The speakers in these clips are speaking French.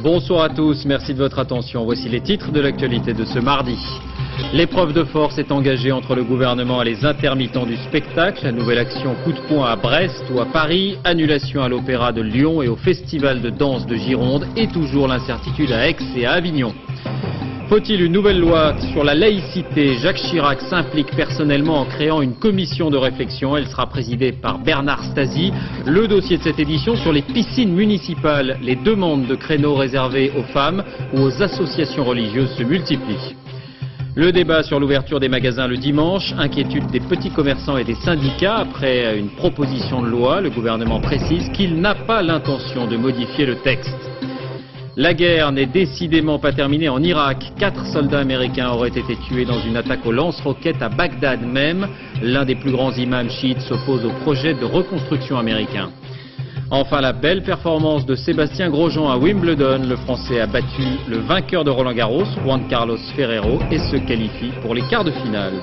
Bonsoir à tous, merci de votre attention. Voici les titres de l'actualité de ce mardi. L'épreuve de force est engagée entre le gouvernement et les intermittents du spectacle. La nouvelle action coup de poing à Brest ou à Paris, annulation à l'Opéra de Lyon et au Festival de danse de Gironde et toujours l'incertitude à Aix et à Avignon. Faut-il une nouvelle loi sur la laïcité? Jacques Chirac s'implique personnellement en créant une commission de réflexion. Elle sera présidée par Bernard Stasi. Le dossier de cette édition sur les piscines municipales. Les demandes de créneaux réservés aux femmes ou aux associations religieuses se multiplient. Le débat sur l'ouverture des magasins le dimanche, inquiétude des petits commerçants et des syndicats après une proposition de loi. Le gouvernement précise qu'il n'a pas l'intention de modifier le texte. La guerre n'est décidément pas terminée en Irak. 4 soldats américains auraient été tués dans une attaque aux lance-roquettes à Bagdad même. L'un des plus grands imams chiites s'oppose au projet de reconstruction américain. Enfin, la belle performance de Sébastien Grosjean à Wimbledon. Le Français a battu le vainqueur de Roland-Garros, Juan Carlos Ferrero, et se qualifie pour les quarts de finale.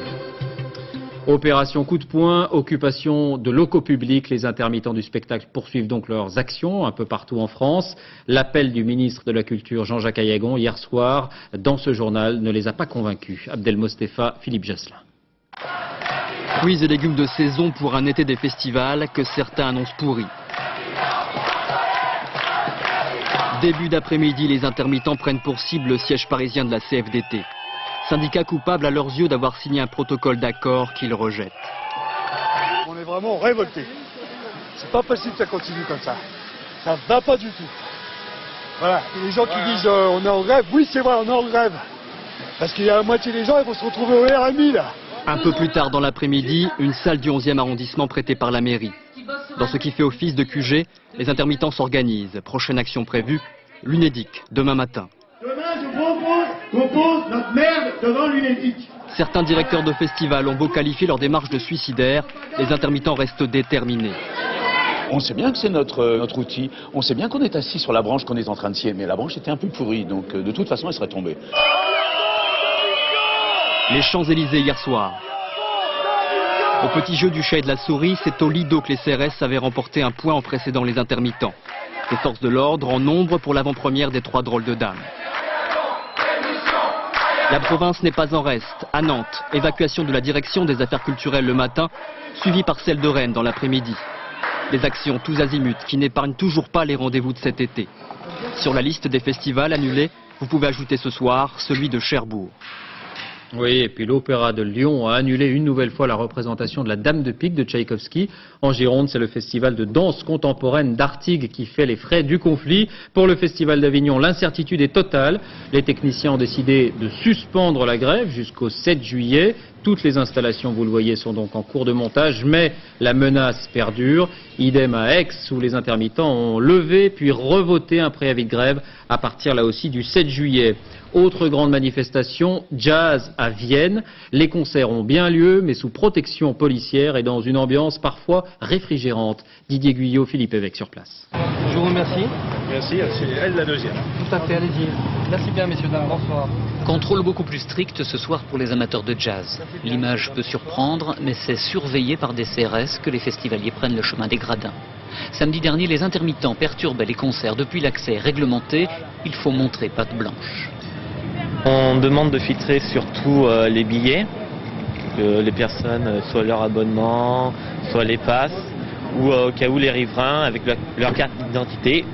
Opération coup de poing, occupation de locaux publics. Les intermittents du spectacle poursuivent donc leurs actions un peu partout en France. L'appel du ministre de la Culture Jean-Jacques Ayagon hier soir dans ce journal ne les a pas convaincus. Abdel Mostefa, Philippe Jasselin. Fruits et légumes de saison pour un été des festivals que certains annoncent pourris. Début d'après-midi, les intermittents prennent pour cible le siège parisien de la CFDT. Syndicat coupable à leurs yeux d'avoir signé un protocole d'accord qu'ils rejettent. On est vraiment révoltés. C'est pas possible que ça continue comme ça. Ça va pas du tout. Voilà. Et les gens qui disent on est en grève, oui c'est vrai, on est en grève. Parce qu'il y a la moitié des gens, ils vont se retrouver au RMI là. Un peu plus tard dans l'après-midi, une salle du 11e arrondissement prêtée par la mairie. Dans ce qui fait office de QG, les intermittents s'organisent. Prochaine action prévue, l'Unédic, demain matin. Demain, je propose notre merde devant l'Unédic. Certains directeurs de festivals ont beau qualifier leur démarche de suicidaire, les intermittents restent déterminés. On sait bien que c'est notre outil, on sait bien qu'on est assis sur la branche qu'on est en train de scier, mais la branche était un peu pourrie, donc de toute façon elle serait tombée. Les Champs-Élysées hier soir. Au petit jeu du chat et de la souris, c'est au Lido que les CRS avaient remporté un point en précédant les intermittents. Les forces de l'ordre en nombre pour l'avant-première des 3 drôles de dames. La province n'est pas en reste. À Nantes, évacuation de la direction des affaires culturelles le matin, suivie par celle de Rennes dans l'après-midi. Des actions tous azimuts qui n'épargnent toujours pas les rendez-vous de cet été. Sur la liste des festivals annulés, vous pouvez ajouter ce soir celui de Cherbourg. Oui, et puis l'Opéra de Lyon a annulé une nouvelle fois la représentation de la Dame de Pique de Tchaïkovski. En Gironde, c'est le festival de danse contemporaine d'Artigues qui fait les frais du conflit. Pour le festival d'Avignon, l'incertitude est totale. Les techniciens ont décidé de suspendre la grève jusqu'au 7 juillet. Toutes les installations, vous le voyez, sont donc en cours de montage, mais la menace perdure. Idem à Aix, où les intermittents ont levé puis revoté un préavis de grève à partir là aussi du 7 juillet. Autre grande manifestation, jazz à Vienne. Les concerts ont bien lieu, mais sous protection policière et dans une ambiance parfois réfrigérante. Didier Guyot, Philippe Évêque sur place. Je vous remercie. Merci, c'est elle la deuxième. Tout à fait, allez-y. Merci bien, messieurs, dames. Bonsoir. Contrôle beaucoup plus strict ce soir pour les amateurs de jazz. L'image peut surprendre, mais c'est surveillé par des CRS que les festivaliers prennent le chemin des gradins. Samedi dernier, les intermittents perturbaient les concerts. Depuis l'accès réglementé, il faut montrer patte blanche. On demande de filtrer surtout les billets, que les personnes, soit leur abonnement, soit les passes, ou au cas où les riverains avec leur carte d'identité.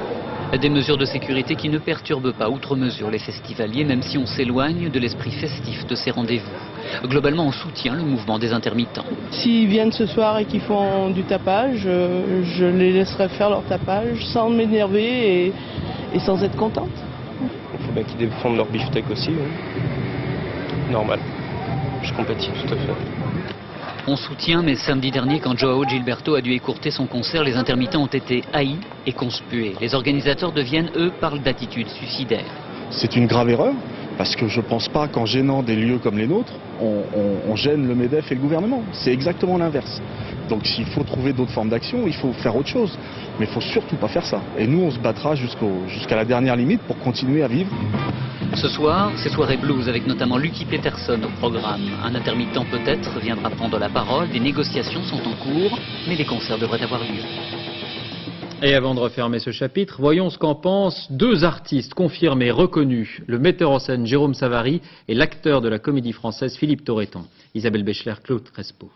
Des mesures de sécurité qui ne perturbent pas outre mesure les festivaliers, même si on s'éloigne de l'esprit festif de ces rendez-vous. Globalement, on soutient le mouvement des intermittents. S'ils viennent ce soir et qu'ils font du tapage, je les laisserai faire leur tapage sans m'énerver et sans être contente. Il faut bien qu'ils défendent leur beefsteak aussi. Hein. Normal. Je compatis tout à fait. On soutient, mais samedi dernier, quand Joao Gilberto a dû écourter son concert, les intermittents ont été haïs et conspués. Les organisateurs de Vienne, eux, parlent d'attitude suicidaire. C'est une grave erreur, parce que je ne pense pas qu'en gênant des lieux comme les nôtres, on gêne le MEDEF et le gouvernement. C'est exactement l'inverse. Donc s'il faut trouver d'autres formes d'action, il faut faire autre chose. Mais il ne faut surtout pas faire ça. Et nous, on se battra jusqu'à la dernière limite pour continuer à vivre. Ce soir, c'est soirée blues avec notamment Lucky Peterson au programme. Un intermittent peut-être viendra prendre la parole. Des négociations sont en cours, mais les concerts devraient avoir lieu. Et avant de refermer ce chapitre, voyons ce qu'en pensent deux artistes confirmés, reconnus, le metteur en scène Jérôme Savary et l'acteur de la Comédie Française Philippe Torreton. Isabelle Béchler, Claude Crespo.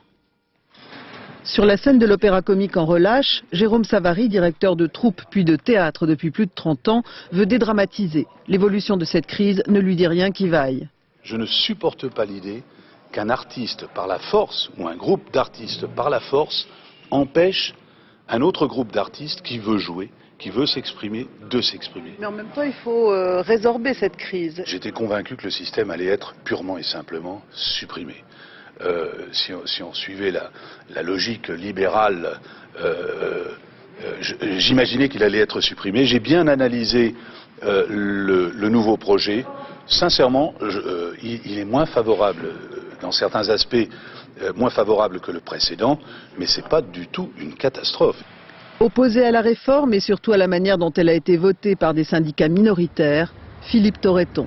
Sur la scène de l'Opéra Comique en relâche, Jérôme Savary, directeur de troupe puis de théâtre depuis plus de 30 ans, veut dédramatiser. L'évolution de cette crise ne lui dit rien qui vaille. Je ne supporte pas l'idée qu'un artiste par la force, ou un groupe d'artistes par la force, empêche un autre groupe d'artistes qui veut jouer, qui veut s'exprimer, de s'exprimer. Mais en même temps, il faut résorber cette crise. J'étais convaincu que le système allait être purement et simplement supprimé. Si on suivait la logique libérale, j'imaginais qu'il allait être supprimé. J'ai bien analysé le nouveau projet. Sincèrement, il est moins favorable, dans certains aspects, moins favorable que le précédent, mais ce n'est pas du tout une catastrophe. Opposé à la réforme et surtout à la manière dont elle a été votée par des syndicats minoritaires, Philippe Torreton.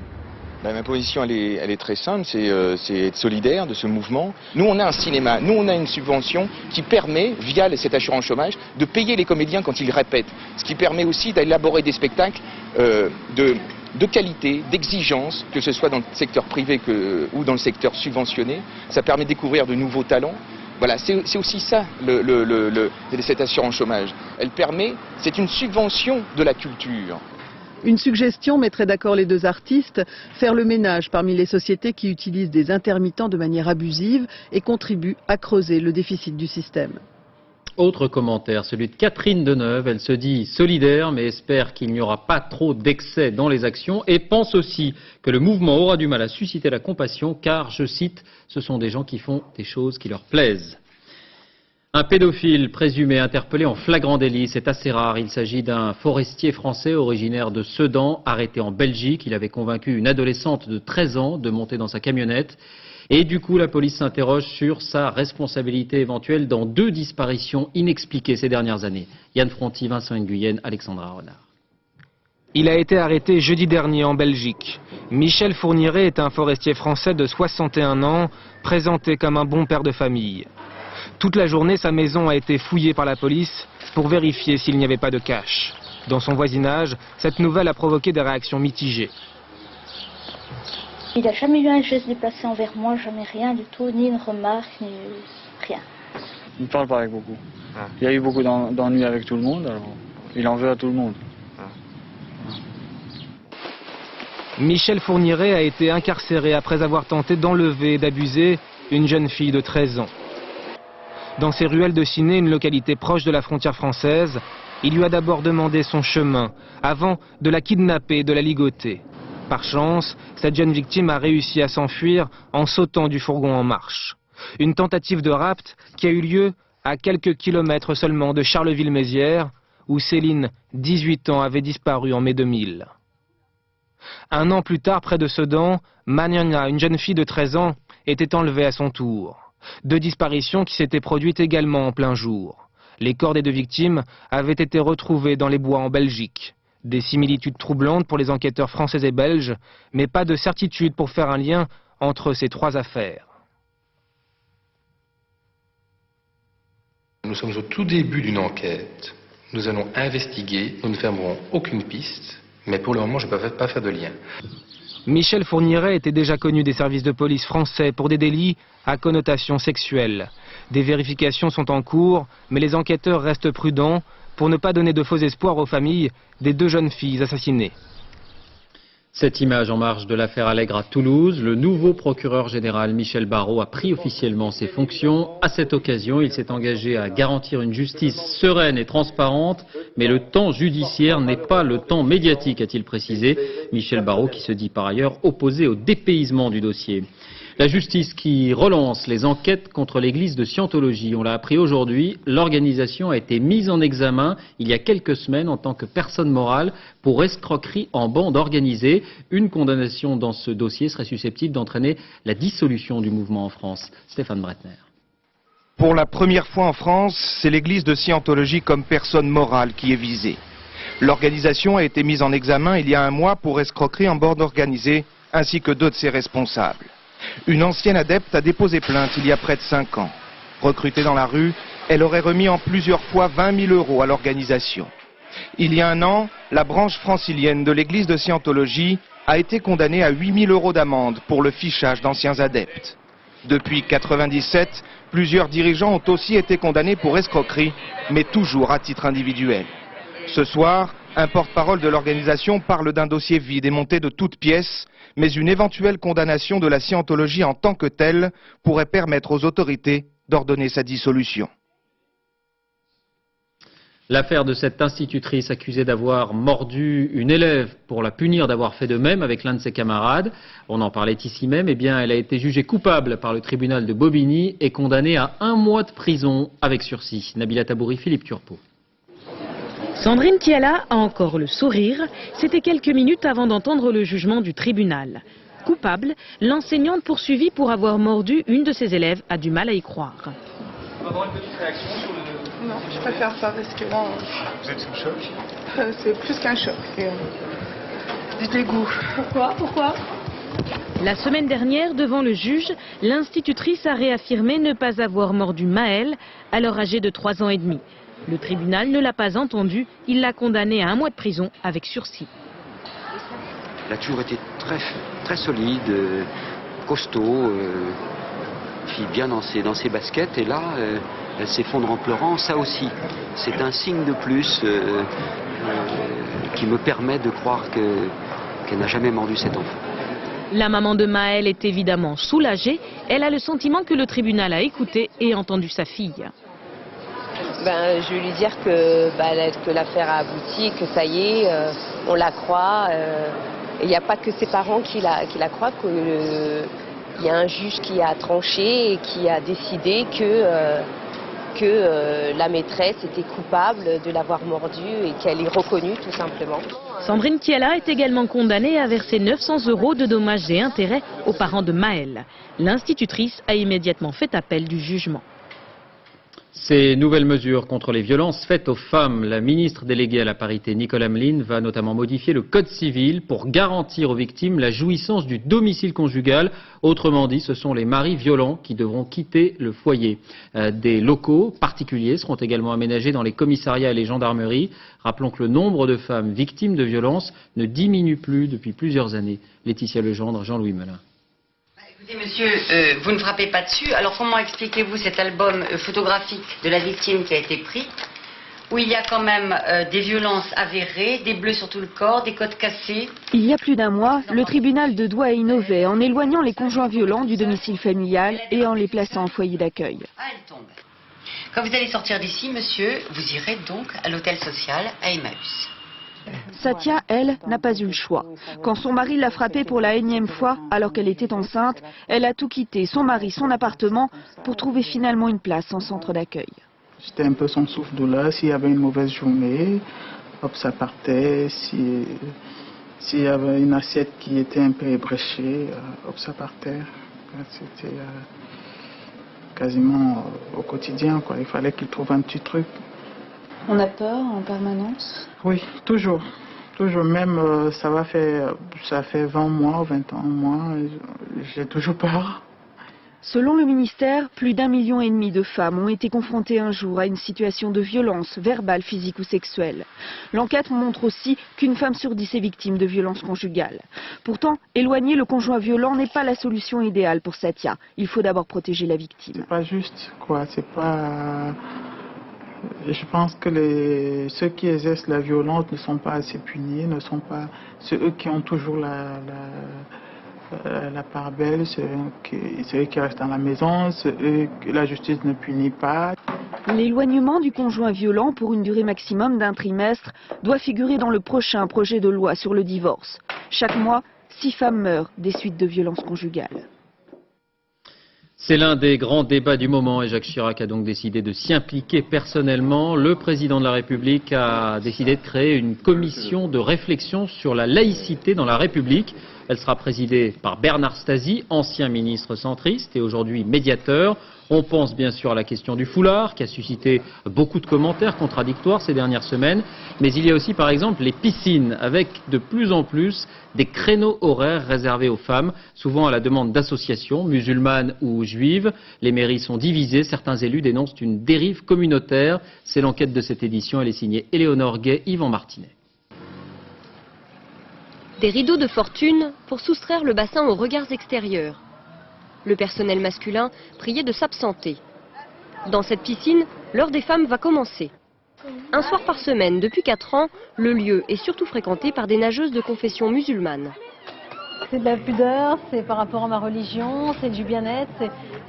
Ma position, elle est très simple, c'est être solidaire de ce mouvement. Nous, on a un cinéma, nous, on a une subvention qui permet, via cette assurance chômage, de payer les comédiens quand ils répètent. Ce qui permet aussi d'élaborer des spectacles de qualité, d'exigence, que ce soit dans le secteur privé ou dans le secteur subventionné. Ça permet de découvrir de nouveaux talents. Voilà, c'est aussi ça, cette assurance chômage. Elle permet, c'est une subvention de la culture. Une suggestion mettrait d'accord les deux artistes, faire le ménage parmi les sociétés qui utilisent des intermittents de manière abusive et contribuent à creuser le déficit du système. Autre commentaire, celui de Catherine Deneuve. Elle se dit solidaire mais espère qu'il n'y aura pas trop d'excès dans les actions et pense aussi que le mouvement aura du mal à susciter la compassion car, je cite, ce sont des gens qui font des choses qui leur plaisent. Un pédophile présumé interpellé en flagrant délit, c'est assez rare. Il s'agit d'un forestier français originaire de Sedan, arrêté en Belgique. Il avait convaincu une adolescente de 13 ans de monter dans sa camionnette. Et du coup, la police s'interroge sur sa responsabilité éventuelle dans 2 disparitions inexpliquées ces dernières années. Yann Fronty, Vincent Nguyen, Alexandra Renard. Il a été arrêté jeudi dernier en Belgique. Michel Fourniret est un forestier français de 61 ans, présenté comme un bon père de famille. Toute la journée, sa maison a été fouillée par la police pour vérifier s'il n'y avait pas de cache. Dans son voisinage, cette nouvelle a provoqué des réactions mitigées. Il n'a jamais eu un geste déplacé envers moi, jamais rien du tout, ni une remarque, ni rien. Il ne parle pas avec beaucoup. Il y a eu beaucoup d'ennuis avec tout le monde, alors il en veut à tout le monde. Michel Fourniret a été incarcéré après avoir tenté d'enlever et d'abuser une jeune fille de 13 ans. Dans ses ruelles de Ciné, une localité proche de la frontière française, il lui a d'abord demandé son chemin, avant de la kidnapper et de la ligoter. Par chance, cette jeune victime a réussi à s'enfuir en sautant du fourgon en marche. Une tentative de rapt qui a eu lieu à quelques kilomètres seulement de Charleville-Mézières, où Céline, 18 ans, avait disparu en mai 2000. Un an plus tard, près de Sedan, Maniana, une jeune fille de 13 ans, était enlevée à son tour. 2 disparitions qui s'étaient produites également en plein jour. Les corps des 2 victimes avaient été retrouvés dans les bois en Belgique. Des similitudes troublantes pour les enquêteurs français et belges, mais pas de certitude pour faire un lien entre ces 3 affaires. Nous sommes au tout début d'une enquête. Nous allons investiguer, nous ne fermerons aucune piste, mais pour le moment je ne peux pas faire de lien. Michel Fourniret était déjà connu des services de police français pour des délits à connotation sexuelle. Des vérifications sont en cours, mais les enquêteurs restent prudents pour ne pas donner de faux espoirs aux familles des 2 jeunes filles assassinées. Cette image en marge de l'affaire Allègre à Toulouse, le nouveau procureur général Michel Barrot a pris officiellement ses fonctions. À cette occasion, il s'est engagé à garantir une justice sereine et transparente, mais le temps judiciaire n'est pas le temps médiatique, a-t-il précisé. Michel Barrot qui se dit par ailleurs opposé au dépaysement du dossier. La justice qui relance les enquêtes contre l'église de Scientologie. On l'a appris aujourd'hui, l'organisation a été mise en examen il y a quelques semaines en tant que personne morale pour escroquerie en bande organisée. Une condamnation dans ce dossier serait susceptible d'entraîner la dissolution du mouvement en France. Stéphane Bretner. Pour la première fois en France, c'est l'église de Scientologie comme personne morale qui est visée. L'organisation a été mise en examen il y a un mois pour escroquerie en bande organisée ainsi que 2 de ses responsables. Une ancienne adepte a déposé plainte il y a près de 5 ans. Recrutée dans la rue, elle aurait remis en plusieurs fois 20 000 € à l'organisation. Il y a un an, la branche francilienne de l'église de Scientologie a été condamnée à 8 000 € d'amende pour le fichage d'anciens adeptes. Depuis 1997, plusieurs dirigeants ont aussi été condamnés pour escroquerie, mais toujours à titre individuel. Ce soir, un porte-parole de l'organisation parle d'un dossier vide et monté de toutes pièces, mais une éventuelle condamnation de la Scientologie en tant que telle pourrait permettre aux autorités d'ordonner sa dissolution. L'affaire de cette institutrice accusée d'avoir mordu une élève pour la punir d'avoir fait de même avec l'un de ses camarades, on en parlait ici même, eh bien elle a été jugée coupable par le tribunal de Bobigny et condamnée à 1 mois de prison avec sursis. Nabila Tabouri, Philippe Turpot. Sandrine Tiala a encore le sourire. C'était quelques minutes avant d'entendre le jugement du tribunal. Coupable, l'enseignante poursuivie pour avoir mordu une de ses élèves a du mal à y croire. On va avoir une petite réaction sur le... Non, je préfère pas parce que là... Vous êtes sous le choc? C'est plus qu'un choc, c'est du dégoût. Pourquoi? La semaine dernière, devant le juge, l'institutrice a réaffirmé ne pas avoir mordu Maëlle, alors âgée de 3 ans et demi. Le tribunal ne l'a pas entendu, il l'a condamnée à 1 mois de prison avec sursis. Elle a toujours été très solide, costaud, fille bien dans ses baskets, et là, elle s'effondre en pleurant. Ça aussi, c'est un signe de plus qui me permet de croire qu'elle n'a jamais mordu cet enfant. La maman de Maëlle est évidemment soulagée. Elle a le sentiment que le tribunal a écouté et entendu sa fille. Je vais lui dire que l'affaire a abouti, que ça y est, on la croit. Il n'y a pas que ses parents qui la croient, il y a un juge qui a tranché et qui a décidé que la maîtresse était coupable de l'avoir mordue et qu'elle est reconnue tout simplement. Sandrine Tiala est également condamnée à verser 900 € de dommages et intérêts aux parents de Maëlle. L'institutrice a immédiatement fait appel du jugement. Ces nouvelles mesures contre les violences faites aux femmes, la ministre déléguée à la parité Nicole Hamelin va notamment modifier le code civil pour garantir aux victimes la jouissance du domicile conjugal. Autrement dit, ce sont les maris violents qui devront quitter le foyer. Des locaux particuliers seront également aménagés dans les commissariats et les gendarmeries. Rappelons que le nombre de femmes victimes de violences ne diminue plus depuis plusieurs années. Laetitia Legendre, Jean-Louis Melin. Écoutez, monsieur, vous ne frappez pas dessus. Alors comment expliquez-vous cet album photographique de la victime qui a été pris, où il y a quand même des violences avérées, des bleus sur tout le corps, des côtes cassées? Il y a plus d'un mois, le tribunal de Douai innovait en éloignant les conjoints violents du domicile familial et en les plaçant en foyer d'accueil. Ah, elle tombe. Quand vous allez sortir d'ici, monsieur, vous irez donc à l'hôtel social à Emmaüs. Satia, elle, n'a pas eu le choix. Quand son mari l'a frappée pour la énième fois, alors qu'elle était enceinte, elle a tout quitté, son mari, son appartement, pour trouver finalement une place en centre d'accueil. J'étais un peu son souffle-douleur. S'il y avait une mauvaise journée, hop, ça partait. S'il y avait une assiette qui était un peu ébréchée, hop, ça partait. C'était quasiment au quotidien, quoi. Il fallait qu'il trouve un petit truc. On a peur en permanence? Oui, toujours. Toujours, même ça fait 20 mois, 21 mois, j'ai toujours peur. Selon le ministère, plus d'1,5 million de femmes ont été confrontées un jour à une situation de violence verbale, physique ou sexuelle. L'enquête montre aussi qu'une femme sur 10 est victime de violences conjugales. Pourtant, éloigner le conjoint violent n'est pas la solution idéale pour Satia. Il faut d'abord protéger la victime. C'est pas juste, quoi. C'est pas... Je pense que ceux qui exercent la violence ne sont pas assez punis, ne sont pas... C'est eux qui ont toujours la part belle, c'est eux qui restent dans la maison, c'est eux que la justice ne punit pas. L'éloignement du conjoint violent pour une durée maximum d'1 trimestre doit figurer dans le prochain projet de loi sur le divorce. Chaque mois, 6 femmes meurent des suites de violences conjugales. C'est l'un des grands débats du moment et Jacques Chirac a donc décidé de s'y impliquer personnellement. Le président de la République a décidé de créer une commission de réflexion sur la laïcité dans la République. Elle sera présidée par Bernard Stasi, ancien ministre centriste et aujourd'hui médiateur. On pense bien sûr à la question du foulard, qui a suscité beaucoup de commentaires contradictoires ces dernières semaines, mais il y a aussi par exemple les piscines, avec de plus en plus des créneaux horaires réservés aux femmes, souvent à la demande d'associations musulmanes ou juives. Les mairies sont divisées, certains élus dénoncent une dérive communautaire. C'est l'enquête de cette édition, elle est signée Éléonore Gay, Yvan Martinet. Des rideaux de fortune pour soustraire le bassin aux regards extérieurs. Le personnel masculin priait de s'absenter. Dans cette piscine, l'heure des femmes va commencer. Un soir par semaine, depuis 4 ans, le lieu est surtout fréquenté par des nageuses de confession musulmane. C'est de la pudeur, c'est par rapport à ma religion, c'est du bien-être,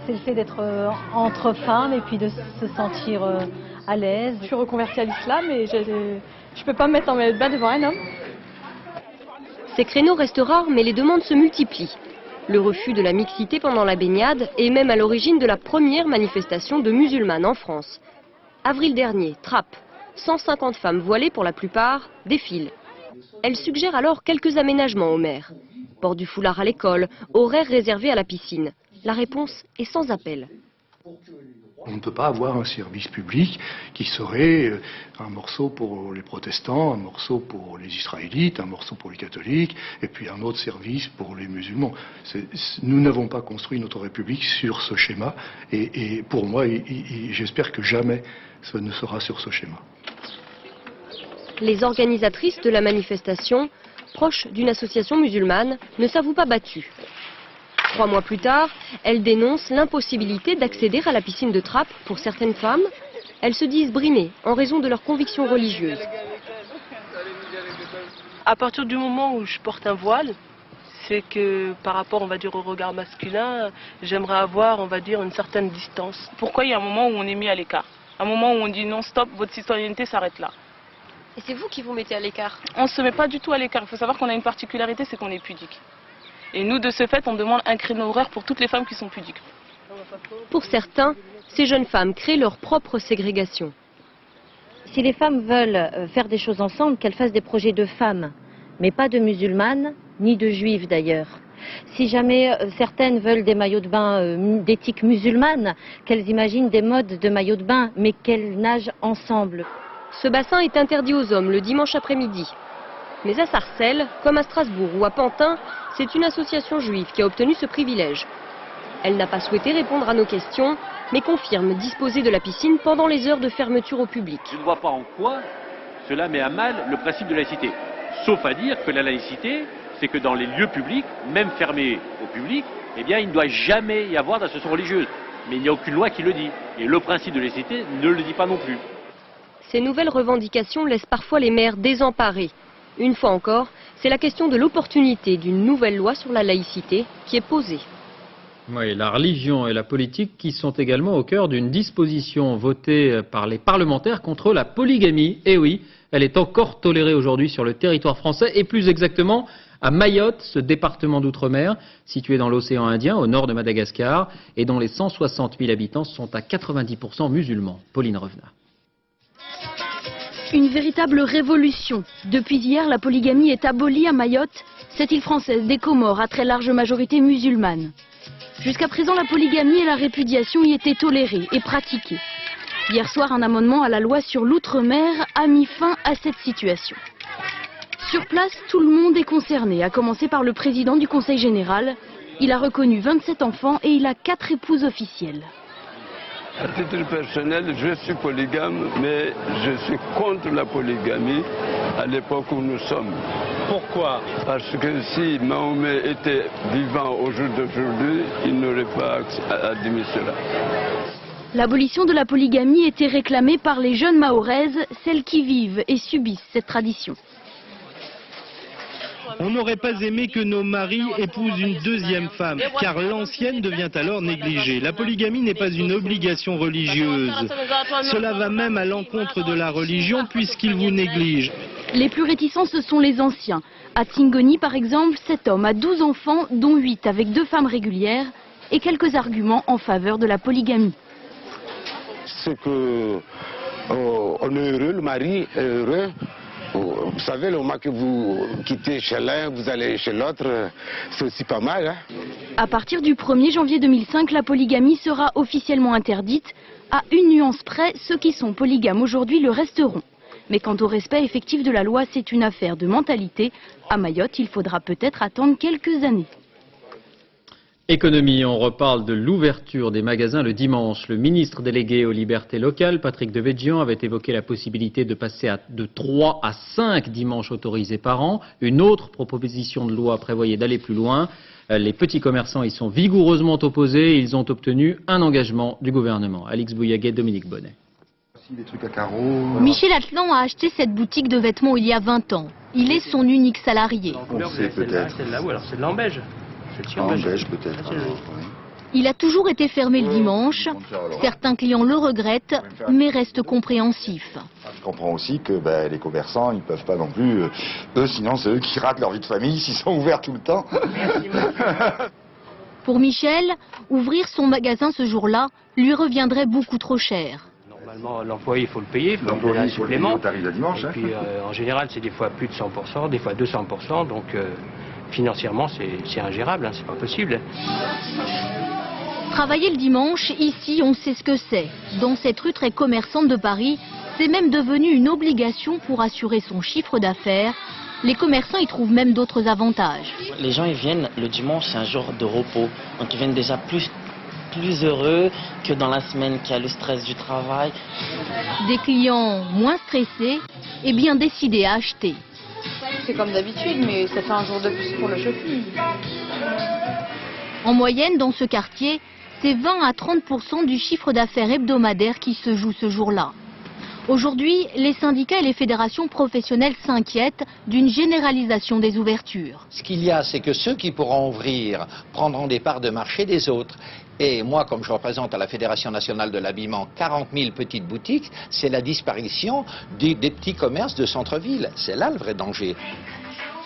c'est le fait d'être entre femmes et puis de se sentir à l'aise. Je suis reconvertie à l'islam et je ne peux pas me mettre en maillot de bain devant un homme. Ces créneaux restent rares, mais les demandes se multiplient. Le refus de la mixité pendant la baignade est même à l'origine de la première manifestation de musulmanes en France. Avril dernier, Trappes, 150 femmes voilées pour la plupart, défilent. Elles suggèrent alors quelques aménagements aux maires. Port du foulard à l'école, horaires réservés à la piscine. La réponse est sans appel. On ne peut pas avoir un service public qui serait un morceau pour les protestants, un morceau pour les israélites, un morceau pour les catholiques, et puis un autre service pour les musulmans. Nous n'avons pas construit notre République sur ce schéma, et pour moi, j'espère que jamais ce ne sera sur ce schéma. Les organisatrices de la manifestation, proches d'une association musulmane, ne s'avouent pas battues. 3 mois plus tard, elles dénoncent l'impossibilité d'accéder à la piscine de Trappes pour certaines femmes. Elles se disent brimées en raison de leurs convictions religieuses. À partir du moment où je porte un voile, c'est que par rapport, on va dire, au regard masculin, j'aimerais avoir, on va dire, une certaine distance. Pourquoi il y a un moment où on est mis à l'écart? Un moment où on dit non, stop, votre citoyenneté s'arrête là. Et c'est vous qui vous mettez à l'écart? On ne se met pas du tout à l'écart. Il faut savoir qu'on a une particularité, c'est qu'on est pudique. Et nous, de ce fait, on demande un créneau horaire pour toutes les femmes qui sont pudiques. Pour certains, ces jeunes femmes créent leur propre ségrégation. Si les femmes veulent faire des choses ensemble, qu'elles fassent des projets de femmes, mais pas de musulmanes, ni de juives d'ailleurs. Si jamais certaines veulent des maillots de bain d'éthique musulmane, qu'elles imaginent des modes de maillots de bain, mais qu'elles nagent ensemble. Ce bassin est interdit aux hommes le dimanche après-midi. Mais à Sarcelles, comme à Strasbourg ou à Pantin, c'est une association juive qui a obtenu ce privilège. Elle n'a pas souhaité répondre à nos questions, mais confirme disposer de la piscine pendant les heures de fermeture au public. Je ne vois pas en quoi cela met à mal le principe de laïcité. Sauf à dire que la laïcité, c'est que dans les lieux publics, même fermés au public, eh bien, il ne doit jamais y avoir d'association religieuse. Mais il n'y a aucune loi qui le dit. Et le principe de laïcité ne le dit pas non plus. Ces nouvelles revendications laissent parfois les maires désemparés. Une fois encore, c'est la question de l'opportunité d'une nouvelle loi sur la laïcité qui est posée. Oui, la religion et la politique qui sont également au cœur d'une disposition votée par les parlementaires contre la polygamie. Et oui, elle est encore tolérée aujourd'hui sur le territoire français et plus exactement à Mayotte, ce département d'outre-mer situé dans l'océan Indien au nord de Madagascar et dont les 160 000 habitants sont à 90% musulmans. Pauline Revenat. Une véritable révolution. Depuis hier, la polygamie est abolie à Mayotte, cette île française des Comores à très large majorité musulmane. Jusqu'à présent, la polygamie et la répudiation y étaient tolérées et pratiquées. Hier soir, un amendement à la loi sur l'outre-mer a mis fin à cette situation. Sur place, tout le monde est concerné, à commencer par le président du Conseil général. Il a reconnu 27 enfants et il a 4 épouses officielles. À titre personnel, je suis polygame, mais je suis contre la polygamie à l'époque où nous sommes. Pourquoi? Parce que si Mahomet était vivant au jour d'aujourd'hui, il n'aurait pas admis cela. L'abolition de la polygamie était réclamée par les jeunes mahoraises, celles qui vivent et subissent cette tradition. On n'aurait pas aimé que nos maris épousent une deuxième femme, car l'ancienne devient alors négligée. La polygamie n'est pas une obligation religieuse. Cela va même à l'encontre de la religion puisqu'ils vous négligent. Les plus réticents, ce sont les anciens. À Tingoni, par exemple, cet homme a 12 enfants, dont 8 avec 2 femmes régulières, et quelques arguments en faveur de la polygamie. C'est que on est heureux, le mari est heureux. Vous savez, le moment que vous quittez chez l'un, vous allez chez l'autre, c'est aussi pas mal. Hein. À partir du 1er janvier 2005, la polygamie sera officiellement interdite. À une nuance près, ceux qui sont polygames aujourd'hui le resteront. Mais quant au respect effectif de la loi, c'est une affaire de mentalité. À Mayotte, il faudra peut-être attendre quelques années. Économie, on reparle de l'ouverture des magasins le dimanche. Le ministre délégué aux libertés locales, Patrick Devedjian, avait évoqué la possibilité de passer de 3 à 5 dimanches autorisés par an. Une autre proposition de loi prévoyait d'aller plus loin. Les petits commerçants y sont vigoureusement opposés. Ils ont obtenu un engagement du gouvernement. Alix Bouillaguet, Dominique Bonnet. Des trucs à carreaux. Michel Atlan a acheté cette boutique de vêtements il y a 20 ans. Il est son unique salarié. On sait peut-être. Celle-là, ou alors c'est de l'embège. En beige peut-être. Il a toujours été fermé le dimanche. Certains clients le regrettent, mais restent compréhensifs. Je comprends aussi que les commerçants, ils ne peuvent pas non plus... eux, sinon, c'est eux qui ratent leur vie de famille s'ils sont ouverts tout le temps. Pour Michel, ouvrir son magasin ce jour-là lui reviendrait beaucoup trop cher. Normalement, l'employé, il faut le payer, il faut lui donner un supplément. Et puis, en général, c'est des fois plus de 100%, des fois 200%, donc... financièrement, c'est ingérable, c'est pas possible. Travailler le dimanche, ici, on sait ce que c'est. Dans cette rue très commerçante de Paris, c'est même devenu une obligation pour assurer son chiffre d'affaires. Les commerçants y trouvent même d'autres avantages. Les gens, ils viennent le dimanche, c'est un jour de repos. Donc ils viennent déjà plus heureux que dans la semaine qu'il y a le stress du travail. Des clients moins stressés et bien décidés à acheter. C'est comme d'habitude, mais ça fait un jour de plus pour le shopping. En moyenne, dans ce quartier, c'est 20 à 30% du chiffre d'affaires hebdomadaire qui se joue ce jour-là. Aujourd'hui, les syndicats et les fédérations professionnelles s'inquiètent d'une généralisation des ouvertures. Ce qu'il y a, c'est que ceux qui pourront ouvrir prendront des parts de marché des autres. Et moi, comme je représente à la Fédération nationale de l'habillement 40 000 petites boutiques, c'est la disparition des petits commerces de centre-ville. C'est là le vrai danger.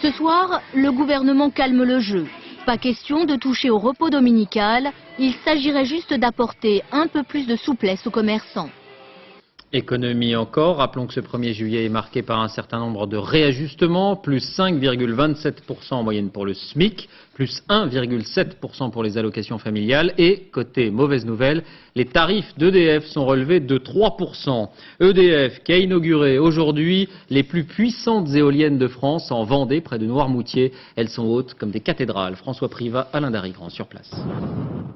Ce soir, le gouvernement calme le jeu. Pas question de toucher au repos dominical. Il s'agirait juste d'apporter un peu plus de souplesse aux commerçants. Économie encore, rappelons que ce 1er juillet est marqué par un certain nombre de réajustements, plus 5,27% en moyenne pour le SMIC, plus 1,7% pour les allocations familiales et, côté mauvaise nouvelle, les tarifs d'EDF sont relevés de 3%. EDF qui a inauguré aujourd'hui les plus puissantes éoliennes de France en Vendée, près de Noirmoutier. Elles sont hautes comme des cathédrales. François Privat, Alain Darigran sur place.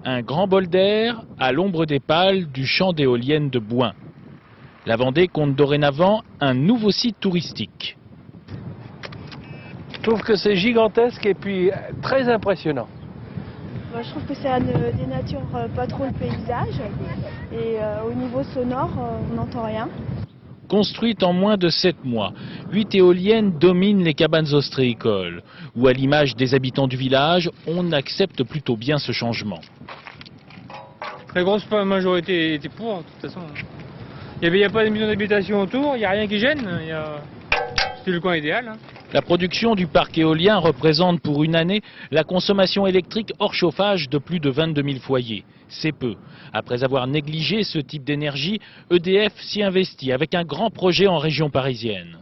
Un grand bol d'air à l'ombre des pales du champ d'éoliennes de Bouin. La Vendée compte dorénavant un nouveau site touristique. Je trouve que c'est gigantesque et puis très impressionnant. Moi, je trouve que ça ne dénature pas trop le paysage et au niveau sonore, on n'entend rien. Construite en moins de 7 mois, 8 éoliennes dominent les cabanes ostréicoles, où à l'image des habitants du village, on accepte plutôt bien ce changement. La grosse majorité était pour, de toute façon. Il n'y a pas de millions d'habitations autour, il n'y a rien qui gêne. C'était le coin idéal. La production du parc éolien représente pour une année la consommation électrique hors chauffage de plus de 22 000 foyers. C'est peu. Après avoir négligé ce type d'énergie, EDF s'y investit avec un grand projet en région parisienne.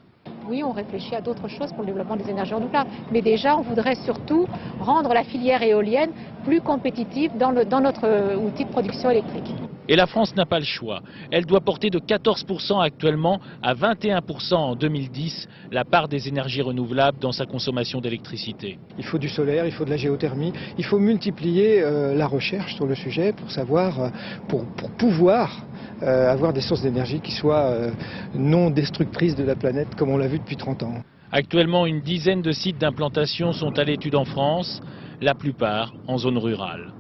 Oui, on réfléchit à d'autres choses pour le développement des énergies renouvelables. Mais déjà, on voudrait surtout rendre la filière éolienne plus compétitive dans notre outil de production électrique. Et la France n'a pas le choix. Elle doit porter de 14% actuellement à 21% en 2010 la part des énergies renouvelables dans sa consommation d'électricité. Il faut du solaire, il faut de la géothermie, il faut multiplier la recherche sur le sujet pour savoir, pour pouvoir avoir des sources d'énergie qui soient non destructrices de la planète comme on l'a vu depuis 30 ans. Actuellement, une dizaine de sites d'implantation sont à l'étude en France, la plupart en zone rurale.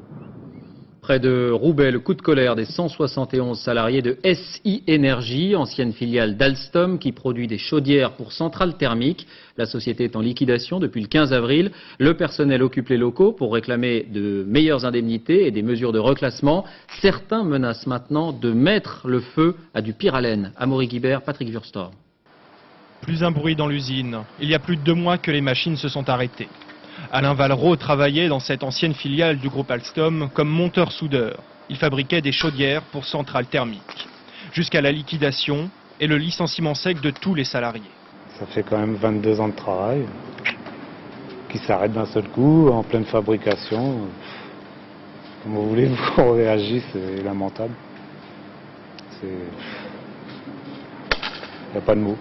Près de Roubaix, le coup de colère des 171 salariés de SI Énergie, ancienne filiale d'Alstom qui produit des chaudières pour centrales thermiques. La société est en liquidation depuis le 15 avril. Le personnel occupe les locaux pour réclamer de meilleures indemnités et des mesures de reclassement. Certains menacent maintenant de mettre le feu à du pyralène. Amaury Guibert, Patrick Wurstor. Plus un bruit dans l'usine. Il y a plus de 2 mois que les machines se sont arrêtées. Alain Vallereau travaillait dans cette ancienne filiale du groupe Alstom comme monteur-soudeur. Il fabriquait des chaudières pour centrales thermiques. Jusqu'à la liquidation et le licenciement sec de tous les salariés. Ça fait quand même 22 ans de travail qui s'arrête d'un seul coup, en pleine fabrication. Comment voulez-vous qu'on réagisse? C'est lamentable. Il n'y a pas de mots.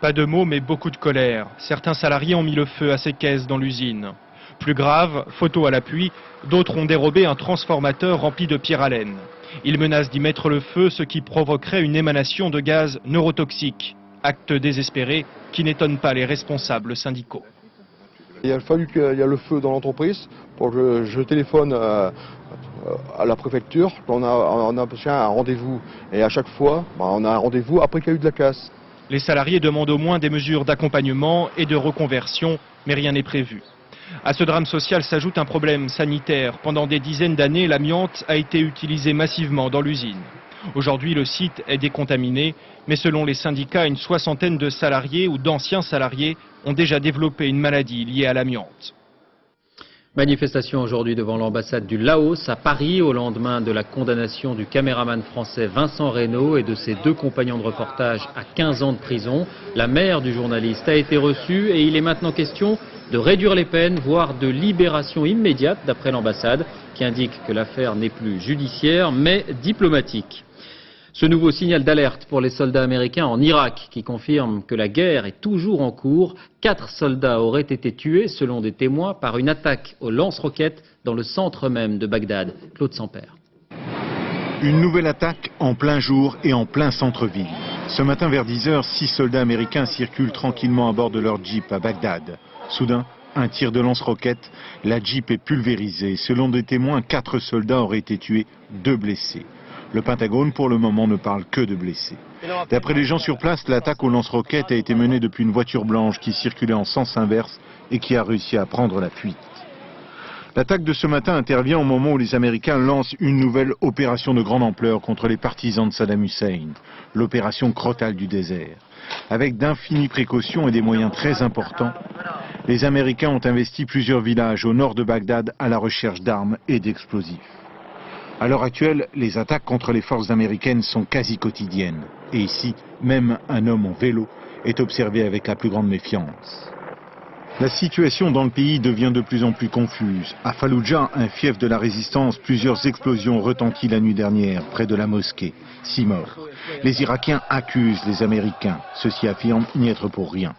Pas de mots, mais beaucoup de colère. Certains salariés ont mis le feu à ces caisses dans l'usine. Plus grave, photo à l'appui, d'autres ont dérobé un transformateur rempli de pierre à laine. Ils menacent d'y mettre le feu, ce qui provoquerait une émanation de gaz neurotoxiques. Acte désespéré qui n'étonne pas les responsables syndicaux. Il a fallu qu'il y ait le feu dans l'entreprise pour que je téléphone à la préfecture. On a un rendez-vous et à chaque fois, on a un rendez-vous après qu'il y a eu de la casse. Les salariés demandent au moins des mesures d'accompagnement et de reconversion, mais rien n'est prévu. À ce drame social s'ajoute un problème sanitaire. Pendant des dizaines d'années, l'amiante a été utilisée massivement dans l'usine. Aujourd'hui, le site est décontaminé, mais selon les syndicats, une soixantaine de salariés ou d'anciens salariés ont déjà développé une maladie liée à l'amiante. Manifestation aujourd'hui devant l'ambassade du Laos à Paris au lendemain de la condamnation du caméraman français Vincent Reynaud et de ses 2 compagnons de reportage à 15 ans de prison. La mère du journaliste a été reçue et il est maintenant question de réduire les peines, voire de libération immédiate d'après l'ambassade qui indique que l'affaire n'est plus judiciaire mais diplomatique. Ce nouveau signal d'alerte pour les soldats américains en Irak qui confirme que la guerre est toujours en cours. 4 soldats auraient été tués, selon des témoins, par une attaque aux lance-roquettes dans le centre même de Bagdad. Claude Sampère. Une nouvelle attaque en plein jour et en plein centre-ville. Ce matin vers 10 h, 6 soldats américains circulent tranquillement à bord de leur Jeep à Bagdad. Soudain, un tir de lance-roquettes, la Jeep est pulvérisée. Selon des témoins, 4 soldats auraient été tués, 2 blessés. Le Pentagone, pour le moment, ne parle que de blessés. D'après les gens sur place, l'attaque aux lance-roquettes a été menée depuis une voiture blanche qui circulait en sens inverse et qui a réussi à prendre la fuite. L'attaque de ce matin intervient au moment où les Américains lancent une nouvelle opération de grande ampleur contre les partisans de Saddam Hussein, l'opération Crotale du désert. Avec d'infinies précautions et des moyens très importants, les Américains ont investi plusieurs villages au nord de Bagdad à la recherche d'armes et d'explosifs. À l'heure actuelle, les attaques contre les forces américaines sont quasi quotidiennes. Et ici, même un homme en vélo est observé avec la plus grande méfiance. La situation dans le pays devient de plus en plus confuse. À Falloujah, un fief de la résistance, plusieurs explosions retenties la nuit dernière près de la mosquée. 6 morts. Les Irakiens accusent les Américains. Ceux-ci affirment n'y être pour rien.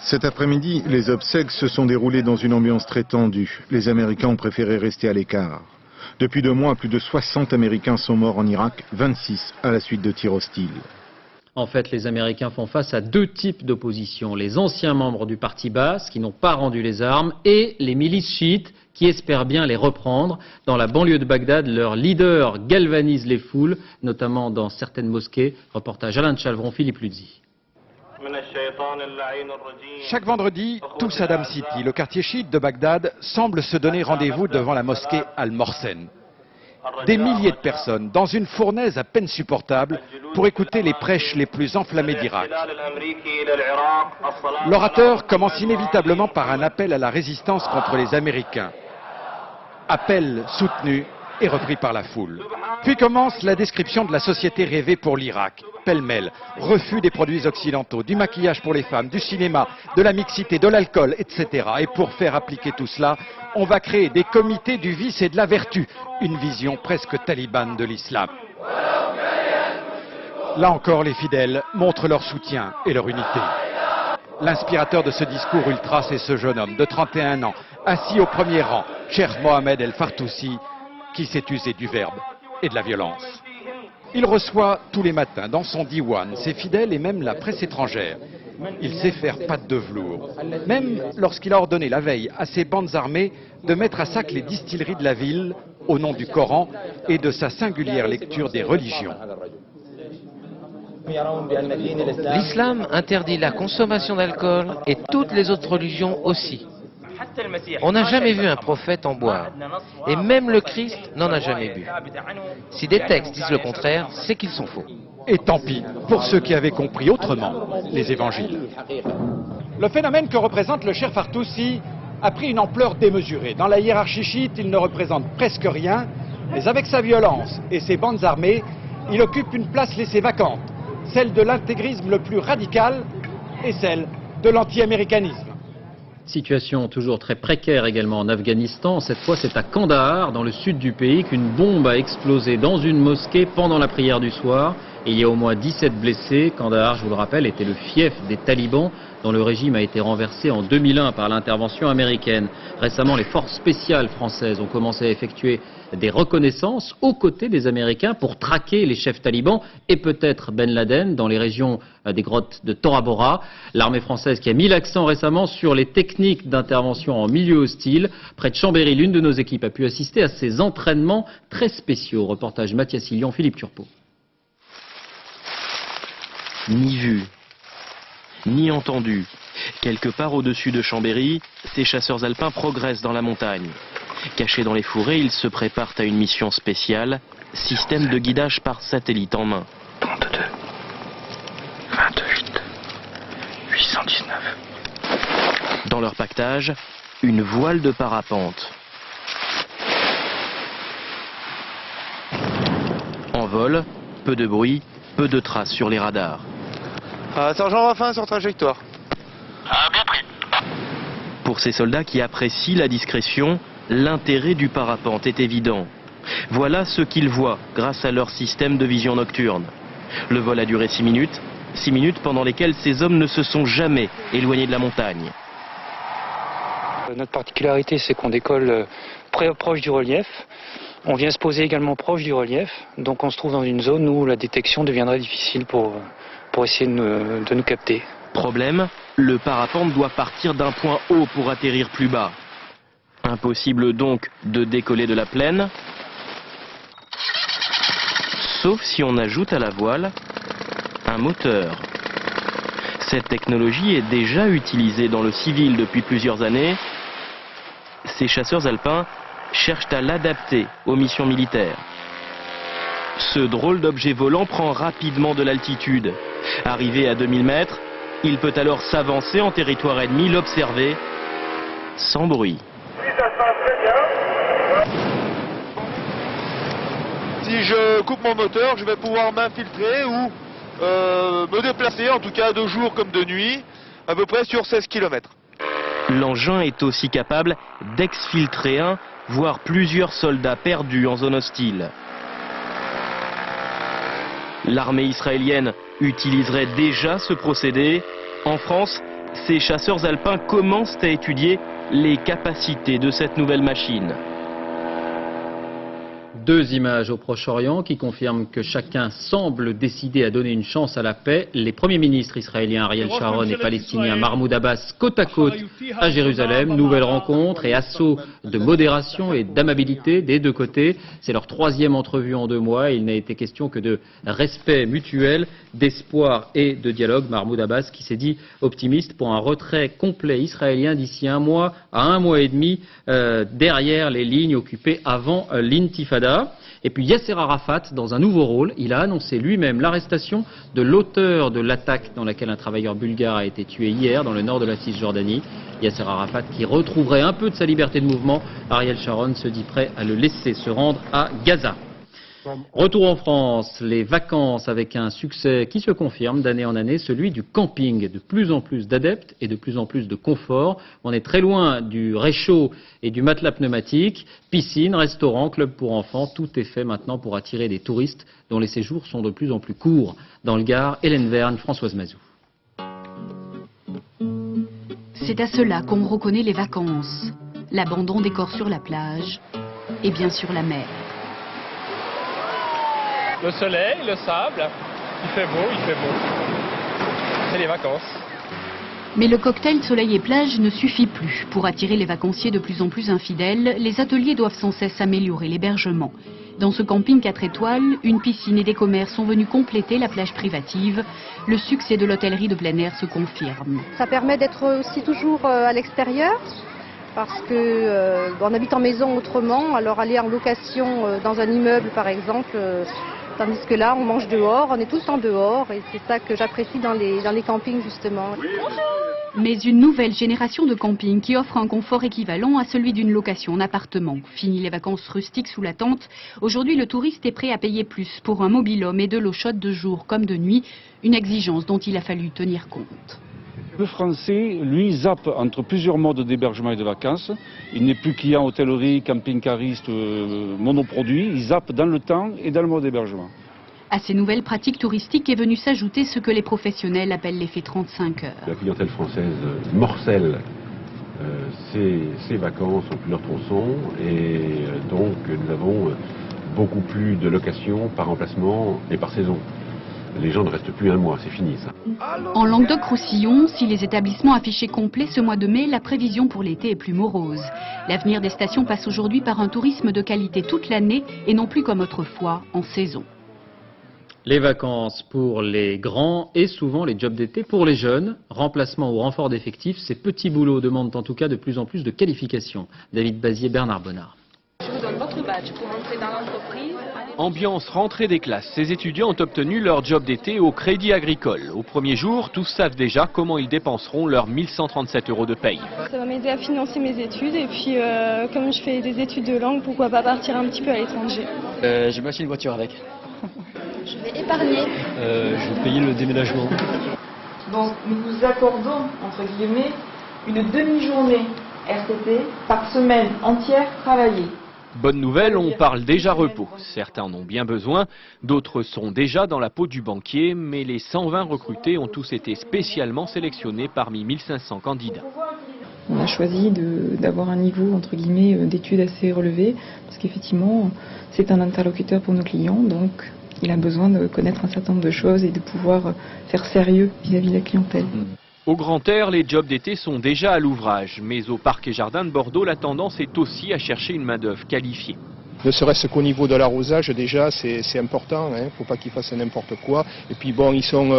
Cet après-midi, les obsèques se sont déroulées dans une ambiance très tendue. Les Américains ont préféré rester à l'écart. Depuis 2 mois, plus de 60 Américains sont morts en Irak, 26 à la suite de tirs hostiles. En fait, les Américains font face à 2 types d'opposition. Les anciens membres du parti Baas qui n'ont pas rendu les armes et les milices chiites qui espèrent bien les reprendre. Dans la banlieue de Bagdad, leurs leaders galvanisent les foules, notamment dans certaines mosquées. Reportage Alain de Chalvron, Philippe Luzzi. Chaque vendredi, tout Saddam City, le quartier chiite de Bagdad, semble se donner rendez-vous devant la mosquée Al-Morsen. Des milliers de personnes dans une fournaise à peine supportable pour écouter les prêches les plus enflammés d'Irak. L'orateur commence inévitablement par un appel à la résistance contre les Américains. Appel soutenu et repris par la foule. Puis commence la description de la société rêvée pour l'Irak. Pêle-mêle, refus des produits occidentaux, du maquillage pour les femmes, du cinéma, de la mixité, de l'alcool, etc. Et pour faire appliquer tout cela, on va créer des comités du vice et de la vertu. Une vision presque talibane de l'islam. Là encore, les fidèles montrent leur soutien et leur unité. L'inspirateur de ce discours ultra, c'est ce jeune homme de 31 ans, assis au premier rang, Cheikh Mohamed El Fartoussi, qui s'est usé du verbe et de la violence. Il reçoit tous les matins dans son diwan ses fidèles et même la presse étrangère. Il sait faire pâte de velours, même lorsqu'il a ordonné la veille à ses bandes armées de mettre à sac les distilleries de la ville au nom du Coran et de sa singulière lecture des religions. L'islam interdit la consommation d'alcool et toutes les autres religions aussi. On n'a jamais vu un prophète en boire. Et même le Christ n'en a jamais bu. Si des textes disent le contraire, c'est qu'ils sont faux. Et tant pis pour ceux qui avaient compris autrement les évangiles. Le phénomène que représente le Cheikh Fartoussi a pris une ampleur démesurée. Dans la hiérarchie chiite, il ne représente presque rien, mais avec sa violence et ses bandes armées, il occupe une place laissée vacante, celle de l'intégrisme le plus radical et celle de l'anti-américanisme. Situation toujours très précaire également en Afghanistan. Cette fois, c'est à Kandahar, dans le sud du pays, qu'une bombe a explosé dans une mosquée pendant la prière du soir. Et il y a au moins 17 blessés. Kandahar, je vous le rappelle, était le fief des talibans, dont le régime a été renversé en 2001 par l'intervention américaine. Récemment, les forces spéciales françaises ont commencé à effectuer des reconnaissances aux côtés des Américains pour traquer les chefs talibans et peut-être Ben Laden dans les régions des grottes de Tora Bora. L'armée française qui a mis l'accent récemment sur les techniques d'intervention en milieu hostile. Près de Chambéry, l'une de nos équipes a pu assister à ces entraînements très spéciaux. Reportage Mathias Hillion, Philippe Turpot. Ni vu, ni entendu. Quelque part au-dessus de Chambéry, ces chasseurs alpins progressent dans la montagne. Cachés dans les fourrés, ils se préparent à une mission spéciale, système de guidage par satellite en main. 32, 28, 819. Dans leur pactage, une voile de parapente. En vol, peu de bruit, peu de traces sur les radars. Sergent Raffin sur trajectoire. Bien pris. Pour ces soldats qui apprécient la discrétion, l'intérêt du parapente est évident. Voilà ce qu'ils voient grâce à leur système de vision nocturne. Le vol a duré 6 minutes pendant lesquelles ces hommes ne se sont jamais éloignés de la montagne. Notre particularité, c'est qu'on décolle proche du relief. On vient se poser également proche du relief, donc on se trouve dans une zone où la détection deviendra difficile pour essayer de nous capter. Problème, le parapente doit partir d'un point haut pour atterrir plus bas. Impossible donc de décoller de la plaine, sauf si on ajoute à la voile un moteur. Cette technologie est déjà utilisée dans le civil depuis plusieurs années. Ces chasseurs alpins cherchent à l'adapter aux missions militaires. Ce drôle d'objet volant prend rapidement de l'altitude. Arrivé à 2000 mètres, il peut alors s'avancer en territoire ennemi, l'observer sans bruit. Si je coupe mon moteur, je vais pouvoir m'infiltrer ou me déplacer, en tout cas de jour comme de nuit, à peu près sur 16 km. L'engin est aussi capable d'exfiltrer un, voire plusieurs soldats perdus en zone hostile. L'armée israélienne utiliserait déjà ce procédé. En France, ces chasseurs alpins commencent à étudier les capacités de cette nouvelle machine. Deux images au Proche-Orient qui confirment que chacun semble décidé à donner une chance à la paix. Les premiers ministres israéliens Ariel Sharon et palestinien Mahmoud Abbas côte à côte à Jérusalem. Nouvelle rencontre et assaut de modération et d'amabilité des deux côtés. C'est leur troisième entrevue en 2 mois. Il n'a été question que de respect mutuel, d'espoir et de dialogue. Mahmoud Abbas qui s'est dit optimiste pour un retrait complet israélien d'ici 1 mois à 1 mois et demi derrière les lignes occupées avant l'intifada. Et puis Yasser Arafat, dans un nouveau rôle, il a annoncé lui-même l'arrestation de l'auteur de l'attaque dans laquelle un travailleur bulgare a été tué hier dans le nord de la Cisjordanie. Yasser Arafat qui retrouverait un peu de sa liberté de mouvement. Ariel Sharon se dit prêt à le laisser se rendre à Gaza. Retour en France, les vacances avec un succès qui se confirme d'année en année, celui du camping. De plus en plus d'adeptes et de plus en plus de confort. On est très loin du réchaud et du matelas pneumatique. Piscine, restaurant, club pour enfants, tout est fait maintenant pour attirer des touristes dont les séjours sont de plus en plus courts. Dans le Gard, Hélène Verne, Françoise Mazou. C'est à cela qu'on reconnaît les vacances. L'abandon des corps sur la plage et bien sûr la mer. Le soleil, le sable, il fait beau. C'est les vacances. Mais le cocktail soleil et plage ne suffit plus. Pour attirer les vacanciers de plus en plus infidèles, les ateliers doivent sans cesse améliorer l'hébergement. Dans ce camping 4 étoiles, une piscine et des commerces sont venus compléter la plage privative. Le succès de l'hôtellerie de plein air se confirme. Ça permet d'être aussi toujours à l'extérieur. Parce qu'on habite en maison autrement, alors aller en location dans un immeuble par exemple, tandis que là on mange dehors, on est tout le temps dehors et c'est ça que j'apprécie dans les campings justement. Mais une nouvelle génération de camping qui offre un confort équivalent à celui d'une location en appartement. Fini les vacances rustiques sous la tente, aujourd'hui le touriste est prêt à payer plus pour un mobil-home et de l'eau chaude de jour comme de nuit, une exigence dont il a fallu tenir compte. Le français, lui, zappe entre plusieurs modes d'hébergement et de vacances. Il n'est plus client hôtellerie, camping-cariste, monoproduit. Il zappe dans le temps et dans le mode d'hébergement. À ces nouvelles pratiques touristiques est venu s'ajouter ce que les professionnels appellent l'effet 35 heures. La clientèle française morcelle ses vacances en plusieurs tronçons et donc nous avons beaucoup plus de locations par emplacement et par saison. Les gens ne restent plus un mois, c'est fini ça. En Languedoc-Roussillon, si les établissements affichaient complet ce mois de mai, la prévision pour l'été est plus morose. L'avenir des stations passe aujourd'hui par un tourisme de qualité toute l'année et non plus comme autrefois en saison. Les vacances pour les grands et souvent les jobs d'été pour les jeunes. Remplacement ou renfort d'effectifs, ces petits boulots demandent en tout cas de plus en plus de qualifications. David Bazier, Bernard Bonnard. Je vous donne votre badge pour entrer dans l'entreprise. Ambiance rentrée des classes. Ces étudiants ont obtenu leur job d'été au Crédit Agricole. Au premier jour, tous savent déjà comment ils dépenseront leurs 1137 € de paye. Ça va m'aider à financer mes études et puis comme je fais des études de langue, pourquoi pas partir un petit peu à l'étranger. Je vais m'acheter une voiture avec. Je vais épargner. Je vais payer le déménagement. Donc nous vous accordons, entre guillemets, une demi-journée RTT par semaine entière travaillée. Bonne nouvelle, on parle déjà repos. Certains en ont bien besoin, d'autres sont déjà dans la peau du banquier, mais les 120 recrutés ont tous été spécialement sélectionnés parmi 1500 candidats. On a choisi d'avoir un niveau, entre guillemets, d'études assez relevé, parce qu'effectivement, c'est un interlocuteur pour nos clients, donc il a besoin de connaître un certain nombre de choses et de pouvoir faire sérieux vis-à-vis de la clientèle. Au grand air, les jobs d'été sont déjà à l'ouvrage, mais au Parc et Jardin de Bordeaux, la tendance est aussi à chercher une main-d'œuvre qualifiée. Ne serait-ce qu'au niveau de l'arrosage, déjà, c'est important, il ne faut pas qu'ils fassent n'importe quoi. Et puis bon, ils sont,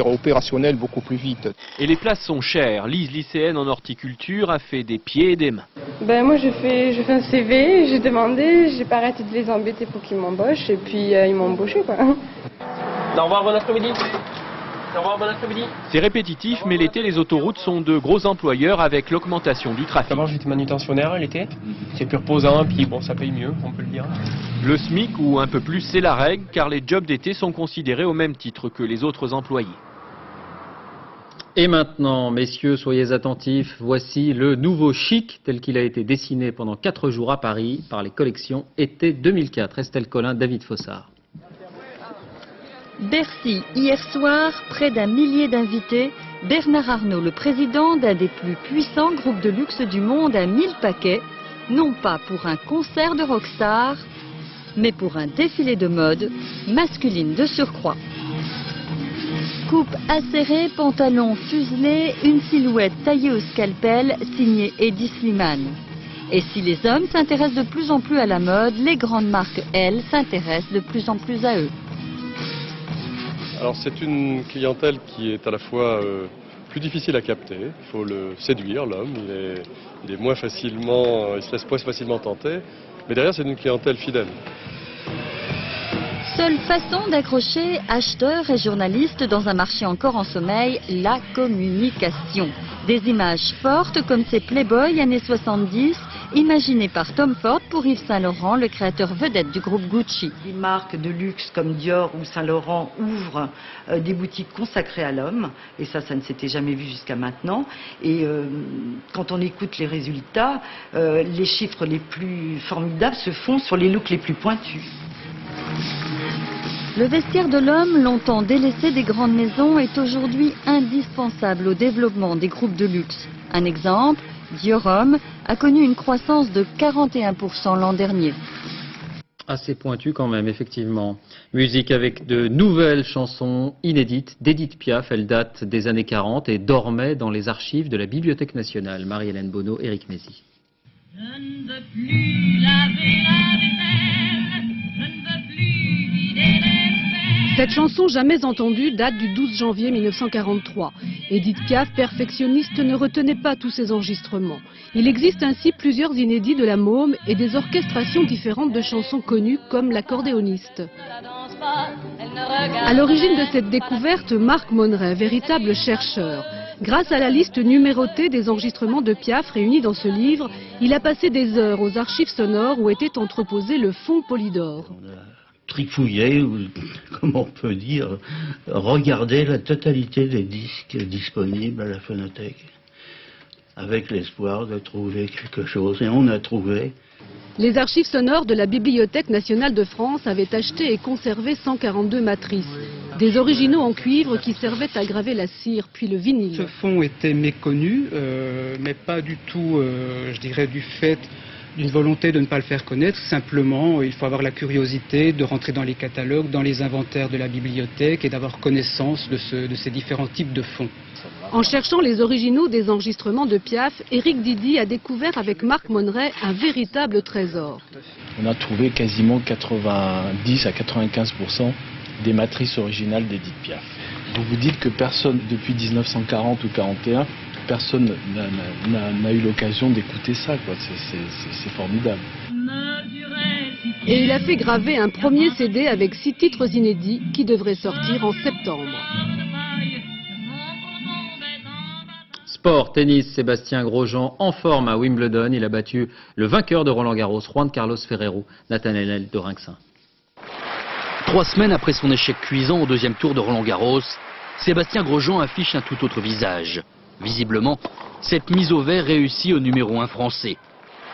opérationnels beaucoup plus vite. Et les places sont chères. Lise, lycéenne en horticulture, a fait des pieds et des mains. Moi, je fais un CV, j'ai demandé, j'ai pas arrêté de les embêter pour qu'ils m'embauchent, et puis ils m'ont embauché, quoi. Au revoir, bon après-midi. Au revoir, bon après-midi. C'est répétitif, mais l'été, les autoroutes sont de gros employeurs avec l'augmentation du trafic. D'abord, j'étais manutentionnaire l'été. C'est plus reposant, puis bon, ça paye mieux, on peut le dire. Le SMIC ou un peu plus, c'est la règle, car les jobs d'été sont considérés au même titre que les autres employés. Et maintenant, messieurs, soyez attentifs, voici le nouveau chic tel qu'il a été dessiné pendant 4 jours à Paris par les collections été 2004. Estelle Collin, David Fossard. Bercy, hier soir, près d'1 millier d'invités. Bernard Arnault, le président d'un des plus puissants groupes de luxe du monde, a 1000 paquets, non pas pour un concert de rockstar, mais pour un défilé de mode masculine de surcroît. Coupe acérée, pantalon fuselé, une silhouette taillée au scalpel, signée Eddie Slimane. Et si les hommes s'intéressent de plus en plus à la mode, les grandes marques, elles, s'intéressent de plus en plus à eux. Alors c'est une clientèle qui est à la fois plus difficile à capter, il faut le séduire, l'homme, il est moins facilement, il se laisse moins facilement tenter, mais derrière c'est une clientèle fidèle. Seule façon d'accrocher acheteurs et journalistes dans un marché encore en sommeil, la communication. Des images fortes comme ces Playboy années 70, imaginées par Tom Ford pour Yves Saint Laurent, le créateur vedette du groupe Gucci. Des marques de luxe comme Dior ou Saint Laurent ouvrent des boutiques consacrées à l'homme, et ça ne s'était jamais vu jusqu'à maintenant. Et quand on écoute les résultats, les chiffres les plus formidables se font sur les looks les plus pointus. Le vestiaire de l'homme, longtemps délaissé des grandes maisons, est aujourd'hui indispensable au développement des groupes de luxe. Un exemple, Dior Homme a connu une croissance de 41% l'an dernier. Assez pointu quand même, effectivement. Musique avec de nouvelles chansons inédites d'Edith Piaf. Elle date des années 40 et dormait dans les archives de la Bibliothèque nationale. Marie-Hélène Bonneau, Éric Mézy. Je ne veux plus laver la vaisselle, je ne veux plus vider les verres. Cette chanson jamais entendue date du 12 janvier 1943. Edith Piaf, perfectionniste, ne retenait pas tous ses enregistrements. Il existe ainsi plusieurs inédits de la môme et des orchestrations différentes de chansons connues comme l'accordéoniste. À l'origine de cette découverte, Marc Monneray, véritable chercheur. Grâce à la liste numérotée des enregistrements de Piaf réunis dans ce livre, il a passé des heures aux archives sonores où était entreposé le fonds Polydor. trifouiller, ou comme on peut dire, regarder la totalité des disques disponibles à la phonothèque, avec l'espoir de trouver quelque chose. Et on a trouvé. Les archives sonores de la Bibliothèque nationale de France avaient acheté et conservé 142 matrices. Des originaux en cuivre qui servaient à graver la cire, puis le vinyle. Ce fonds était méconnu, mais pas du tout, je dirais, du fait d'une volonté de ne pas le faire connaître. Simplement, il faut avoir la curiosité de rentrer dans les catalogues, dans les inventaires de la bibliothèque et d'avoir connaissance de ces différents types de fonds. En cherchant les originaux des enregistrements de Piaf, Éric Didy a découvert avec Marc Monneret un véritable trésor. On a trouvé quasiment 90 à 95% des matrices originales d'Édith Piaf. Vous vous dites que personne, depuis 1940 ou 41, personne n'a eu l'occasion d'écouter ça, quoi. C'est formidable. Et il a fait graver un premier CD avec 6 titres inédits qui devraient sortir en septembre. Sport, tennis, Sébastien Grosjean en forme à Wimbledon. Il a battu le vainqueur de Roland-Garros, Juan Carlos Ferrero, Nathanaël de Rinxin. 3 semaines après son échec cuisant au deuxième tour de Roland-Garros, Sébastien Grosjean affiche un tout autre visage. Visiblement, cette mise au vert réussit au numéro 1 français.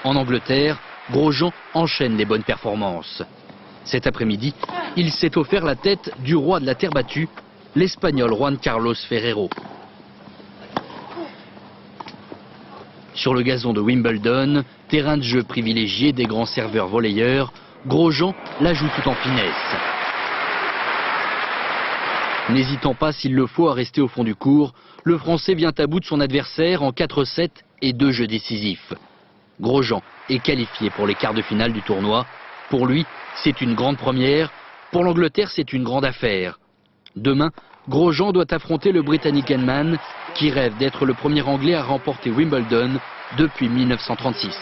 En Angleterre, Grosjean enchaîne les bonnes performances. Cet après-midi, il s'est offert la tête du roi de la terre battue, l'Espagnol Juan Carlos Ferrero. Sur le gazon de Wimbledon, terrain de jeu privilégié des grands serveurs volleyeurs, Grosjean la joue tout en finesse. N'hésitant pas s'il le faut à rester au fond du court, le Français vient à bout de son adversaire en 4-7 et 2 jeux décisifs. Grosjean est qualifié pour les quarts de finale du tournoi. Pour lui, c'est une grande première. Pour l'Angleterre, c'est une grande affaire. Demain, Grosjean doit affronter le Britannique Henman, qui rêve d'être le premier Anglais à remporter Wimbledon depuis 1936.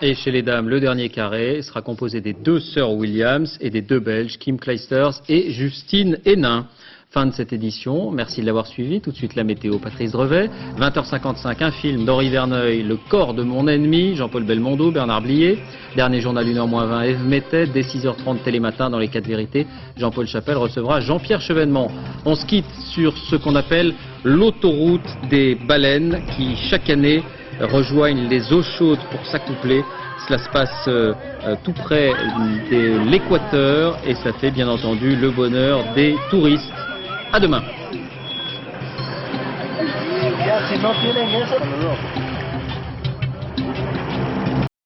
Et chez les dames, le dernier carré sera composé des 2 sœurs Williams et des 2 Belges, Kim Clijsters et Justine Hénin. Fin de cette édition, merci de l'avoir suivi. Tout de suite la météo, Patrice Drevet. 20h55, un film d'Henri Verneuil, Le corps de mon ennemi, Jean-Paul Belmondo, Bernard Blier. Dernier journal 1h-20, Ève Mettet. Dès 6h30, Télématin dans les 4 vérités. Jean-Paul Chapelle recevra Jean-Pierre Chevènement. On se quitte sur ce qu'on appelle l'autoroute des baleines qui, chaque année, rejoignent les eaux chaudes pour s'accoupler. Cela se passe tout près de l'équateur et ça fait bien entendu le bonheur des touristes. À demain.